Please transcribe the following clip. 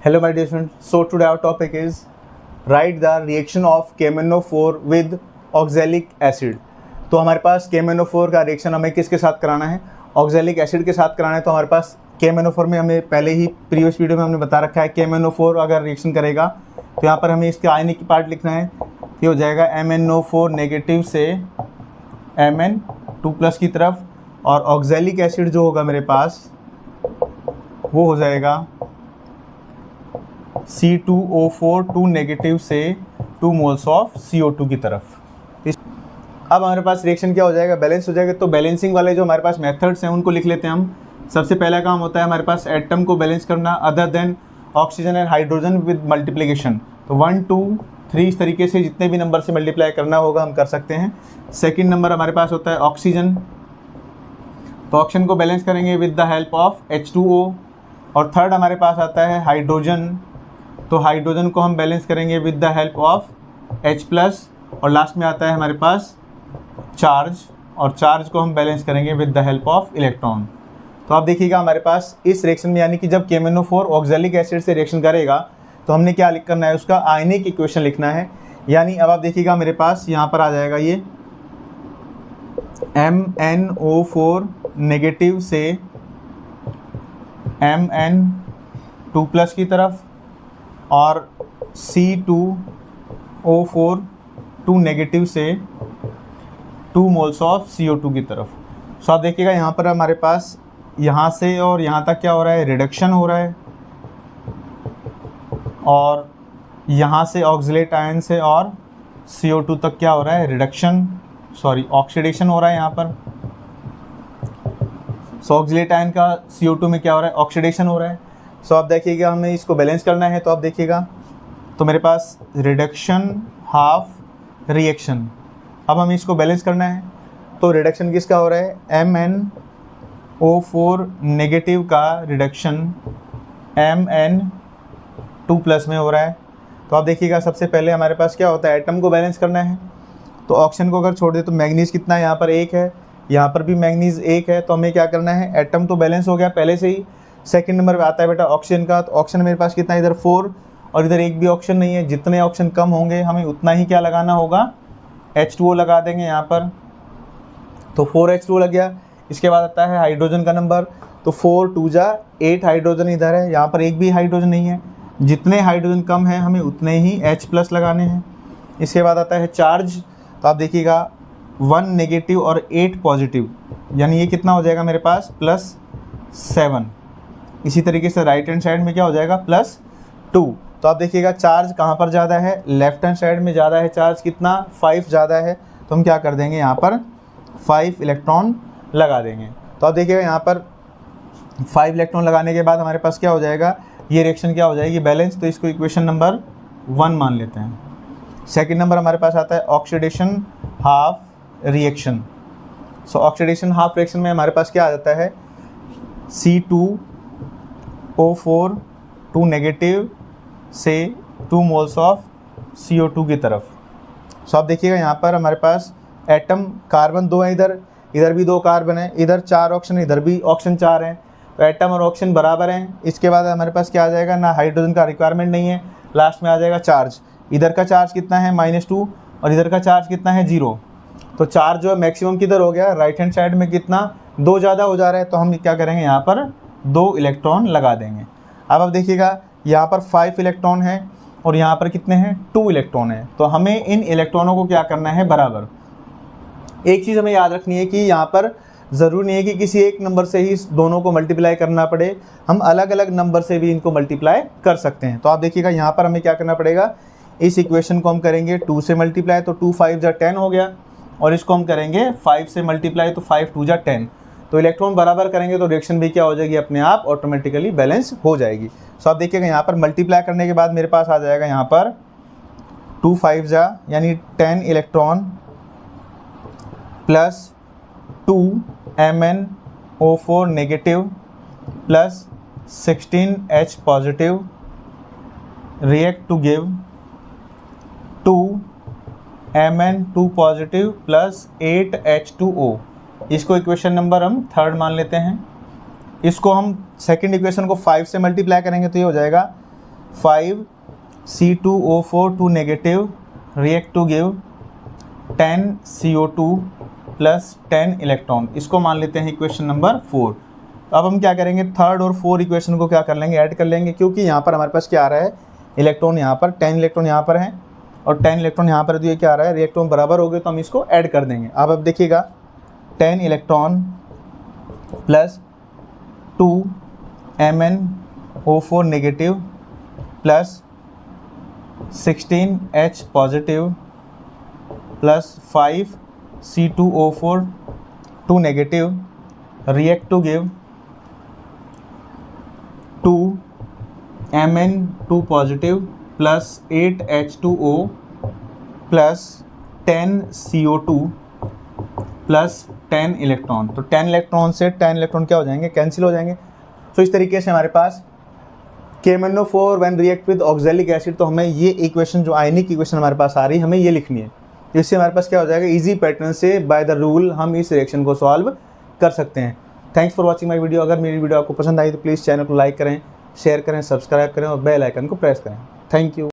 Hello my dear students, so today our topic is write the reaction of KMnO4 with oxalic acid। तो हमारे पास KMnO4 का reaction हमें किसके साथ कराना है, ऑक्जेलिक एसिड के साथ कराना है। तो हमारे पास KMnO4 में हमें पहले ही प्रीवियस वीडियो में हमने बता रखा है KMnO4 अगर रिएक्शन करेगा तो यहाँ पर हमें इसके आयनिक पार्ट लिखना है। ये हो जाएगा MnO4 नेगेटिव से Mn2+ की तरफ, और ऑक्जेलिक एसिड जो होगा मेरे पास वो हो जाएगा C2O4 2 नेगेटिव से 2 मोल्स ऑफ CO2 की तरफ। अब हमारे पास रिएक्शन क्या हो जाएगा, बैलेंस हो जाएगा। तो बैलेंसिंग वाले जो हमारे पास मेथड्स हैं उनको लिख लेते हैं हम। सबसे पहला काम होता है हमारे पास एटम को बैलेंस करना other than oxygen and hydrogen with multiplication. तो 1 2 3 इस तरीके से जितने भी नंबर से मल्टीप्लाई करना होगा हम कर सकते हैं। सेकेंड नंबर हमारे पास होता है ऑक्सीजन, तो ऑक्सीजन को बैलेंस करेंगे with the help of H2O। और थर्ड हमारे पास आता है हाइड्रोजन, तो हाइड्रोजन को हम बैलेंस करेंगे with the help of H+। और लास्ट में आता है हमारे पास चार्ज, और चार्ज को हम बैलेंस करेंगे with the help of electron. तो आप देखिएगा हमारे पास इस रिएक्शन में, यानी कि जब KMnO4 ऑक्जेलिक एसिड से रिएक्शन करेगा तो हमने क्या करना है, उसका आयनिक इक्वेशन लिखना है। यानी अब आप देखिएगा मेरे पास यहाँ पर आ जाएगा ये MnO4 नेगेटिव से Mn2+ की तरफ, और C2O4 2 नेगेटिव से 2 मोल्स ऑफ CO2 की तरफ। सो आप देखिएगा यहाँ पर हमारे पास यहाँ से और यहाँ तक क्या हो रहा है, रिडक्शन हो रहा है, और यहाँ से ऑक्सीलेट आयन से और CO2 तक क्या हो रहा है, ऑक्सीडेशन हो रहा है यहाँ पर। सो ऑक्सीलेट आयन का CO2 में क्या हो रहा है, ऑक्सीडेशन हो रहा है। सो आप देखिएगा हमें इसको बैलेंस करना है। तो आप देखिएगा तो मेरे पास रिडक्शन हाफ रिएक्शन, अब हमें इसको बैलेंस करना है। तो रिडक्शन किसका हो रहा है, MnO4 नेगेटिव का रिडक्शन Mn2+ में हो रहा है। तो आप देखिएगा सबसे पहले हमारे पास क्या होता है, एटम को बैलेंस करना है। तो ऑक्सीजन को अगर छोड़ दे तो मैग्नीज कितना है, यहाँ पर 1 है, यहाँ पर भी मैग्नीज 1 है। तो हमें क्या करना है, एटम तो बैलेंस हो गया पहले से ही। सेकंड नंबर पे आता है बेटा ऑक्सीजन का। तो ऑक्सीजन मेरे पास कितना है, इधर 4 और इधर एक भी ऑक्सीजन नहीं है। जितने ऑक्सीजन कम होंगे हमें उतना ही क्या लगाना होगा, H2O लगा देंगे यहाँ पर। तो 4 H2O लग गया। इसके बाद आता है हाइड्रोजन का नंबर, तो 4 2 जा 8 हाइड्रोजन इधर है, यहाँ पर एक भी हाइड्रोजन नहीं है। जितने हाइड्रोजन कम हैं हमें उतने ही H+ लगाने हैं। इसके बाद आता है चार्ज, तो आप देखिएगा 1 नेगेटिव और 8 पॉजिटिव, यानी ये कितना हो जाएगा मेरे पास +7। इसी तरीके से राइट हैंड साइड में क्या हो जाएगा, +2। तो आप देखिएगा चार्ज कहाँ पर ज़्यादा है, लेफ्ट हैंड साइड में ज़्यादा है चार्ज, कितना 5 ज़्यादा है। तो हम क्या कर देंगे, यहाँ पर 5 इलेक्ट्रॉन लगा देंगे। तो आप देखिएगा यहाँ पर 5 इलेक्ट्रॉन लगाने के बाद हमारे पास क्या हो जाएगा, ये रिएक्शन क्या हो जाएगी, बैलेंस। तो इसको इक्वेशन नंबर 1 मान लेते हैं। सेकेंड नंबर हमारे पास आता है ऑक्सीडेशन हाफ रिएक्शन। सो ऑक्सीडेशन हाफ रिएक्शन में हमारे पास क्या आ जाता है, C2O4 2 नेगेटिव से 2 मोल्स ऑफ CO2 की तरफ। सो आप देखिएगा यहाँ पर हमारे पास एटम, कार्बन 2 है, इधर भी 2 कार्बन है, इधर 4 ऑक्सीजन, इधर भी ऑक्सीजन 4 हैं। तो एटम और ऑक्सीजन बराबर हैं। इसके बाद हमारे पास क्या आ जाएगा, ना हाइड्रोजन का रिक्वायरमेंट नहीं है। लास्ट में आ जाएगा चार्ज। इधर का चार्ज कितना है, -2, और इधर का चार्ज कितना है, 0। तो चार्ज जो है मैक्सिमम किधर हो गया, राइट हैंड साइड में कितना, 2 ज़्यादा हो जा रहा है। तो हम क्या करेंगे, यहाँ पर 2 इलेक्ट्रॉन लगा देंगे। अब आप देखिएगा यहाँ पर 5 इलेक्ट्रॉन है और यहाँ पर कितने हैं, 2 इलेक्ट्रॉन है। तो हमें इन इलेक्ट्रॉनों को क्या करना है, बराबर। एक चीज़ हमें याद रखनी है कि यहाँ पर ज़रूरी नहीं है कि किसी एक नंबर से ही दोनों को मल्टीप्लाई करना पड़े, हम अलग अलग नंबर से भी इनको मल्टीप्लाई कर सकते हैं। तो आप देखिएगा यहाँ पर हमें क्या करना पड़ेगा, इस इक्वेशन को हम करेंगे 2 से मल्टीप्लाई, तो 2 5 जा 10 हो गया, और इसको हम करेंगे 5 से मल्टीप्लाई, तो 5 2 जा 10। तो इलेक्ट्रॉन बराबर करेंगे तो रिएक्शन भी क्या हो जाएगी, अपने आप ऑटोमेटिकली बैलेंस हो जाएगी। सो आप देखिएगा यहाँ पर मल्टीप्लाई करने के बाद मेरे पास आ जाएगा यहाँ पर 2 5 जा यानी 10 electron plus 2 MnO4 negative plus 16 H positive react to give 2 Mn2 positive plus 8 H2O। इसको इक्वेशन नंबर हम 3 मान लेते हैं। इसको हम सेकंड इक्वेशन को 5 से मल्टीप्लाई करेंगे तो ये हो जाएगा 5C2O4 2 negative react to give 10 CO2 plus 10 electron. इसको मान लेते हैं इक्वेशन नंबर 4। अब हम क्या करेंगे, थर्ड और फोर्थ इक्वेशन को क्या कर लेंगे, ऐड कर लेंगे, क्योंकि यहाँ पर हमारे पास क्या आ रहा है, इलेक्ट्रॉन यहाँ पर 10 इलेक्ट्रॉन यहाँ पर हैं और 10 इलेक्ट्रॉन यहाँ पर, तो ये क्या आ रहा है, रिएक्ट्रॉन बराबर हो गए, तो हम इसको ऐड कर देंगे। अब देखिएगा 10 electron plus 2 MnO4 negative plus 16H positive plus 5C2O4 2 negative react to give 2 Mn2 positive plus 8H2O plus 10 CO2 plus 10 electron. तो 10 इलेक्ट्रॉन से 10 इलेक्ट्रॉन क्या हो जाएंगे, कैंसिल हो जाएंगे। तो इस तरीके से हमारे पास KMnO4 when react with oxalic acid, तो हमें ये इक्वेशन जो आयनिक इक्वेशन हमारे पास आ रही है, हमें ये लिखनी है। इससे हमारे पास क्या हो जाएगा, इजी पैटर्न से बाय द रूल हम इस रिएक्शन को सॉल्व कर सकते हैं। Thanks for watching my video. अगर मेरी वीडियो आपको पसंद आई तो प्लीज़ चैनल को लाइक करें, शेयर करें, सब्सक्राइब करें और बेल आइकन को प्रेस करें। Thank you.